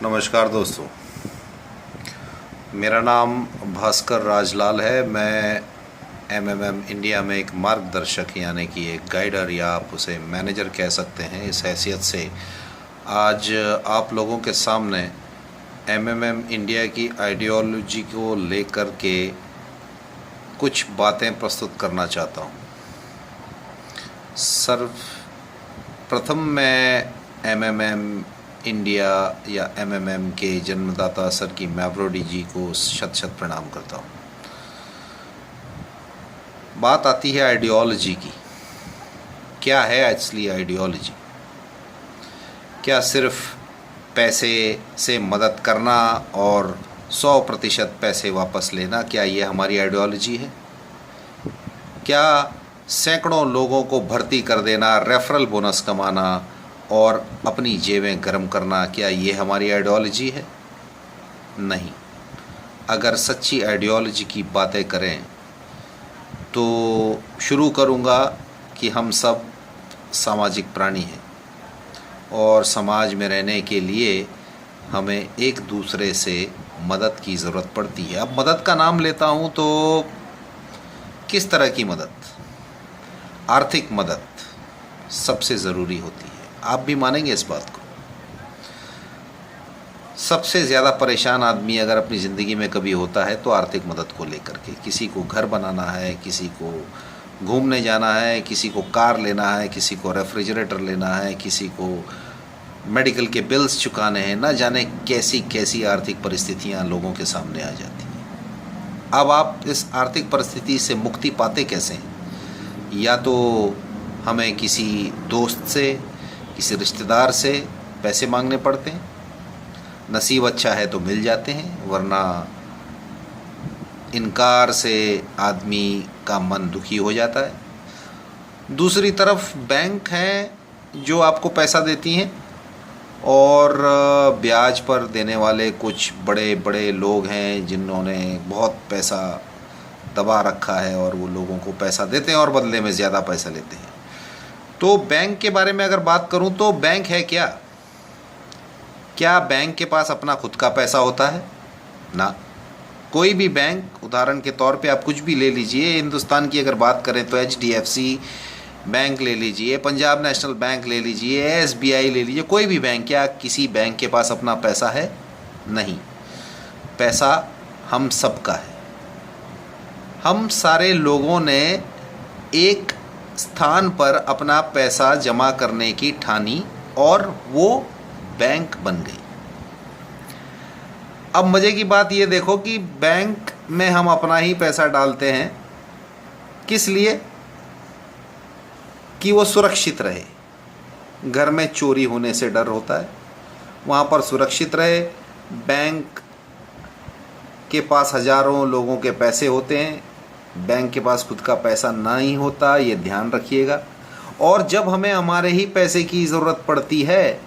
नमस्कार दोस्तों, मेरा नाम भास्कर राजलाल है। मैं एमएमएम इंडिया में एक मार्गदर्शक यानी कि एक गाइडर या आप उसे मैनेजर कह सकते हैं। इस हैसियत से आज आप लोगों के सामने एमएमएम इंडिया की आइडियोलॉजी को लेकर के कुछ बातें प्रस्तुत करना चाहता हूँ। सर्वप्रथम मैं एमएमएम इंडिया या एमएमएम के जन्मदाता सर की मैवरोडी जी को शत शत प्रणाम करता हूँ। बात आती है आइडियोलॉजी की। क्या है एक्चुअली आइडियोलॉजी? क्या सिर्फ पैसे से मदद करना और 100% पैसे वापस लेना, क्या ये हमारी आइडियोलॉजी है? क्या सैकड़ों लोगों को भर्ती कर देना, रेफरल बोनस कमाना और अपनी जेबें गर्म करना, क्या ये हमारी आइडियोलॉजी है? नहीं। अगर सच्ची आइडियोलॉजी की बातें करें तो शुरू करूँगा कि हम सब सामाजिक प्राणी हैं और समाज में रहने के लिए हमें एक दूसरे से मदद की ज़रूरत पड़ती है। अब मदद का नाम लेता हूँ तो किस तरह की मदद? आर्थिक मदद सबसे ज़रूरी होती है। आप भी मानेंगे इस बात को। सबसे ज़्यादा परेशान आदमी अगर अपनी ज़िंदगी में कभी होता है तो आर्थिक मदद को लेकर के। किसी को घर बनाना है, किसी को घूमने जाना है, किसी को कार लेना है, किसी को रेफ्रिजरेटर लेना है, किसी को मेडिकल के बिल्स चुकाने हैं। ना जाने कैसी कैसी आर्थिक परिस्थितियां लोगों के सामने आ जाती हैं। अब आप इस आर्थिक परिस्थिति से मुक्ति पाते कैसे हैं? या तो हमें किसी दोस्त से, किसी रिश्तेदार से पैसे मांगने पड़ते हैं। नसीब अच्छा है तो मिल जाते हैं, वरना इनकार से आदमी का मन दुखी हो जाता है। दूसरी तरफ बैंक हैं जो आपको पैसा देती हैं और ब्याज पर देने वाले कुछ बड़े बड़े लोग हैं जिन्होंने बहुत पैसा दबा रखा है और वो लोगों को पैसा देते हैं और बदले में ज़्यादा पैसा लेते हैं। तो बैंक के बारे में अगर बात करूं तो बैंक है क्या? क्या बैंक के पास अपना खुद का पैसा होता है? ना। कोई भी बैंक, उदाहरण के तौर पे आप कुछ भी ले लीजिए, हिंदुस्तान की अगर बात करें तो HDFC बैंक ले लीजिए, पंजाब नेशनल बैंक ले लीजिए, SBI ले लीजिए, कोई भी बैंक, क्या किसी बैंक के पास अपना पैसा है? नहीं। पैसा हम सबका है। हम सारे लोगों ने एक स्थान पर अपना पैसा जमा करने की ठानी और वो बैंक बन गई। अब मज़े की बात ये देखो कि बैंक में हम अपना ही पैसा डालते हैं। किस लिए? कि वो सुरक्षित रहे। घर में चोरी होने से डर होता है, वहाँ पर सुरक्षित रहे। बैंक के पास हजारों लोगों के पैसे होते हैं, बैंक के पास खुद का पैसा नहीं होता, ये ध्यान रखिएगा। और जब हमें हमारे ही पैसे की ज़रूरत पड़ती है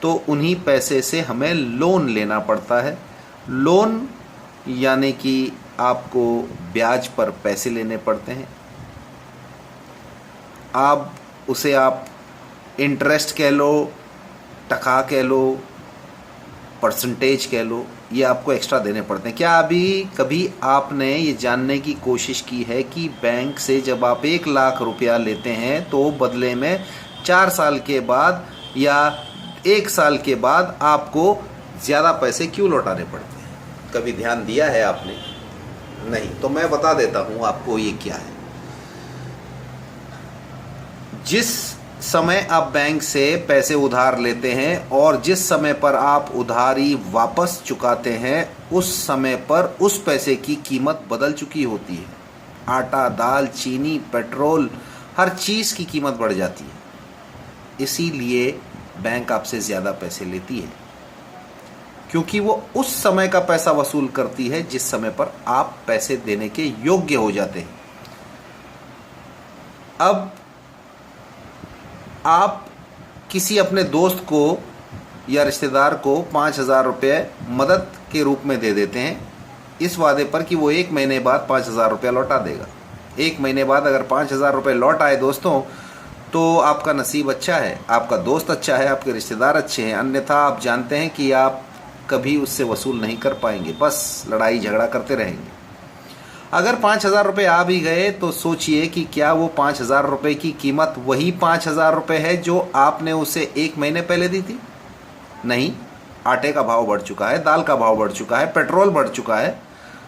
तो उन्हीं पैसे से हमें लोन लेना पड़ता है। लोन यानी कि आपको ब्याज पर पैसे लेने पड़ते हैं। आप उसे इंटरेस्ट कह लो, टका कह लो, परसेंटेज कह लो, ये आपको एक्स्ट्रा देने पड़ते हैं। क्या अभी कभी आपने ये जानने की कोशिश की है कि बैंक से जब आप 1 लाख रुपया लेते हैं तो बदले में 4 साल के बाद या 1 साल के बाद आपको ज़्यादा पैसे क्यों लौटाने पड़ते हैं? कभी ध्यान दिया है आपने? नहीं। तो मैं बता देता हूँ आपको ये क्या है। जिस समय आप बैंक से पैसे उधार लेते हैं और जिस समय पर आप उधारी वापस चुकाते हैं, उस समय पर उस पैसे की कीमत बदल चुकी होती है। आटा, दाल, चीनी, पेट्रोल, हर चीज़ की कीमत बढ़ जाती है। इसीलिए बैंक आपसे ज़्यादा पैसे लेती है, क्योंकि वो उस समय का पैसा वसूल करती है जिस समय पर आप पैसे देने के योग्य हो जाते हैं। अब आप किसी अपने दोस्त को या रिश्तेदार को 5,000 रुपये मदद के रूप में दे देते हैं, इस वादे पर कि वो 1 महीने बाद 5,000 रुपया लौटा देगा। 1 महीने बाद अगर 5,000 रुपये लौट आए दोस्तों, तो आपका नसीब अच्छा है, आपका दोस्त अच्छा है, आपके रिश्तेदार अच्छे हैं। अन्यथा आप जानते हैं कि आप कभी उससे वसूल नहीं कर पाएंगे, बस लड़ाई झगड़ा करते रहेंगे। अगर 5,000 रुपये आ भी गए तो सोचिए कि क्या वो 5,000 रुपये की कीमत वही 5,000 रुपये है जो आपने उसे 1 महीने पहले दी थी? नहीं, आटे का भाव बढ़ चुका है, दाल का भाव बढ़ चुका है, पेट्रोल बढ़ चुका है,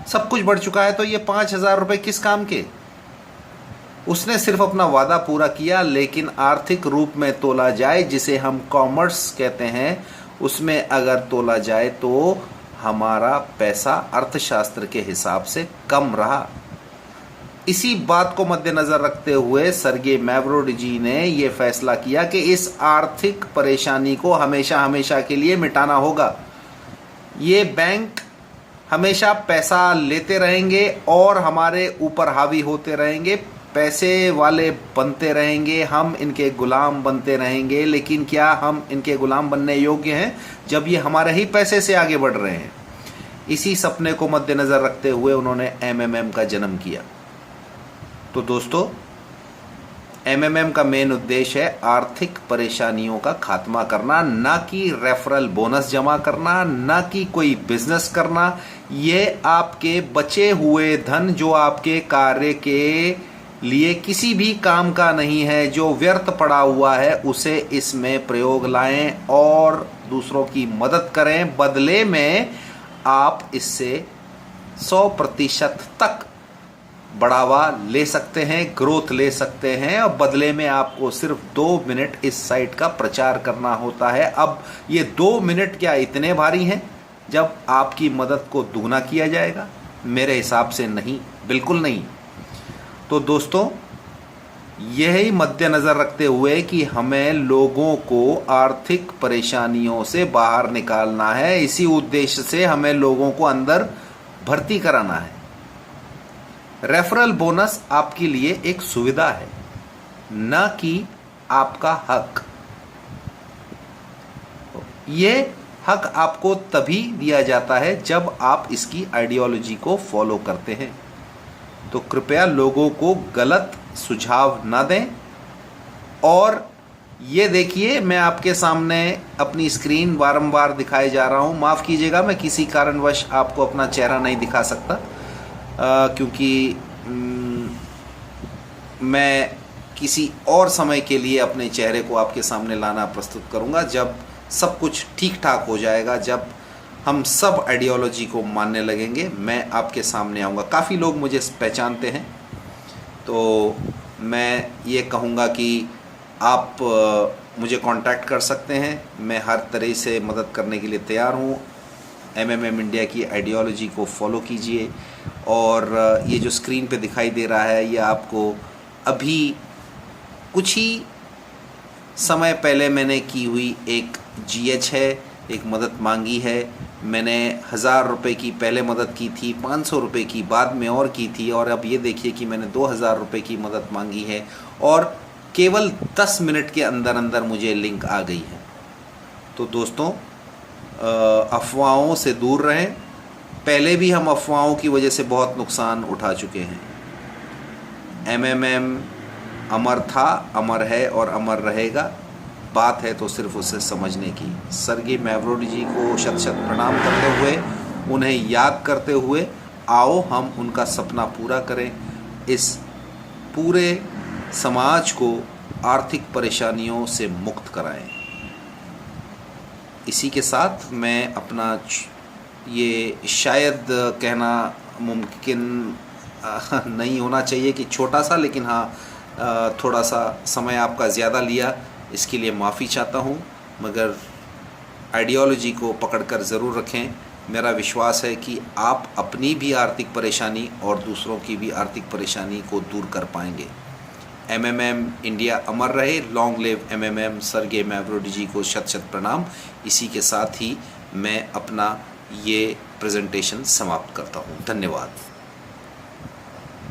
सब कुछ बढ़ चुका है। तो ये 5,000 रुपये किस काम के? उसने सिर्फ अपना वादा पूरा किया, लेकिन आर्थिक रूप में तोला जाए, जिसे हम कॉमर्स कहते हैं, उसमें अगर तोला जाए तो हमारा पैसा अर्थशास्त्र के हिसाब से कम रहा। इसी बात को मद्देनजर रखते हुए सर्गे मैवरोडिजी ने यह फैसला किया कि इस आर्थिक परेशानी को हमेशा हमेशा के लिए मिटाना होगा। ये बैंक हमेशा पैसा लेते रहेंगे और हमारे ऊपर हावी होते रहेंगे, पैसे वाले बनते रहेंगे, हम इनके गुलाम बनते रहेंगे। लेकिन क्या हम इनके गुलाम बनने योग्य हैं जब ये हमारे ही पैसे से आगे बढ़ रहे हैं? इसी सपने को मद्देनजर रखते हुए उन्होंने एमएमएम का जन्म किया। तो दोस्तों, एमएमएम का मेन उद्देश्य है आर्थिक परेशानियों का खात्मा करना, ना कि रेफरल बोनस जमा करना, ना कि कोई बिजनेस करना। ये आपके बचे हुए धन जो आपके कार्य के लिए किसी भी काम का नहीं है, जो व्यर्थ पड़ा हुआ है, उसे इसमें प्रयोग लाएं और दूसरों की मदद करें। बदले में आप इससे 100% तक बढ़ावा ले सकते हैं, ग्रोथ ले सकते हैं, और बदले में आपको सिर्फ 2 मिनट इस साइट का प्रचार करना होता है। अब ये 2 मिनट क्या इतने भारी हैं जब आपकी मदद को दुगना किया जाएगा? मेरे हिसाब से नहीं, बिल्कुल नहीं। तो दोस्तों, यही मद्देनजर रखते हुए कि हमें लोगों को आर्थिक परेशानियों से बाहर निकालना है, इसी उद्देश्य से हमें लोगों को अंदर भर्ती कराना है। रेफरल बोनस आपके लिए एक सुविधा है, न कि आपका हक। ये हक आपको तभी दिया जाता है जब आप इसकी आइडियोलॉजी को फॉलो करते हैं। तो कृपया लोगों को गलत सुझाव ना दें। और ये देखिए, मैं आपके सामने अपनी स्क्रीन बारंबार दिखाए जा रहा हूँ। माफ़ कीजिएगा, मैं किसी कारणवश आपको अपना चेहरा नहीं दिखा सकता, क्योंकि मैं किसी और समय के लिए अपने चेहरे को आपके सामने लाना प्रस्तुत करूँगा, जब सब कुछ ठीक ठाक हो जाएगा, जब हम सब आइडियोलॉजी को मानने लगेंगे, मैं आपके सामने आऊँगा। काफ़ी लोग मुझे पहचानते हैं, तो मैं ये कहूँगा कि आप मुझे कांटेक्ट कर सकते हैं। मैं हर तरह से मदद करने के लिए तैयार हूँ। एमएमएम इंडिया की आइडियोलॉजी को फॉलो कीजिए। और ये जो स्क्रीन पे दिखाई दे रहा है, ये आपको अभी कुछ ही समय पहले मैंने की हुई एक जीएच है, एक मदद मांगी है। मैंने 1,000 रुपये की पहले मदद की थी, 500 रुपये की बाद में और की थी, और अब ये देखिए कि मैंने 2,000 रुपये की मदद मांगी है और केवल 10 मिनट के अंदर अंदर मुझे लिंक आ गई है। तो दोस्तों, अफवाहों से दूर रहें। पहले भी हम अफवाहों की वजह से बहुत नुकसान उठा चुके हैं। एमएमएम अमर था, अमर है और अमर रहेगा। बात है तो सिर्फ उसे समझने की। सर्गे मैवरोडिजी को शत शत प्रणाम करते हुए, उन्हें याद करते हुए, आओ हम उनका सपना पूरा करें, इस पूरे समाज को आर्थिक परेशानियों से मुक्त कराएं। इसी के साथ मैं अपना ये शायद कहना मुमकिन नहीं होना चाहिए कि छोटा सा, लेकिन हाँ थोड़ा सा समय आपका ज़्यादा लिया, इसके लिए माफ़ी चाहता हूँ। मगर आइडियोलॉजी को पकड़कर ज़रूर रखें। मेरा विश्वास है कि आप अपनी भी आर्थिक परेशानी और दूसरों की भी आर्थिक परेशानी को दूर कर पाएंगे। एमएमएम इंडिया अमर रहे। Long live MMM. सर्गे मैवरोडिजी को शत शत प्रणाम। इसी के साथ ही मैं अपना ये प्रेजेंटेशन समाप्त करता हूँ। धन्यवाद।